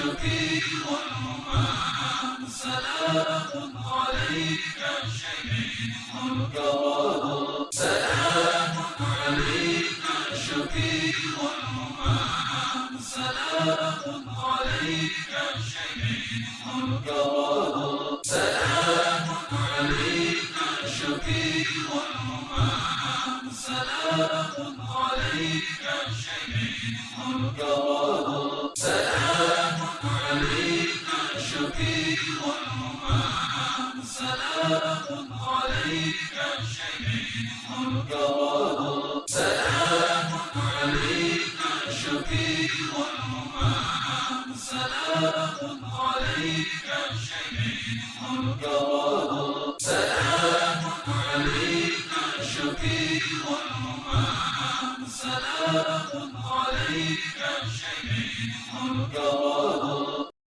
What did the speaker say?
شفيع الأمم سلام عليك شريف الكرم سلام عليك شفيع الأمم سلام عليك شريف الكرم سلام عليك شفيع الأمم سلام عليك شريف الكرم سلام عليك شفيع الأمم سلام عليك شريف الكرم سلام عليك شفيع الأمم سلام عليك شريف الكرم سلام عليك شفيع الأمم سلام عليك شريف الكرم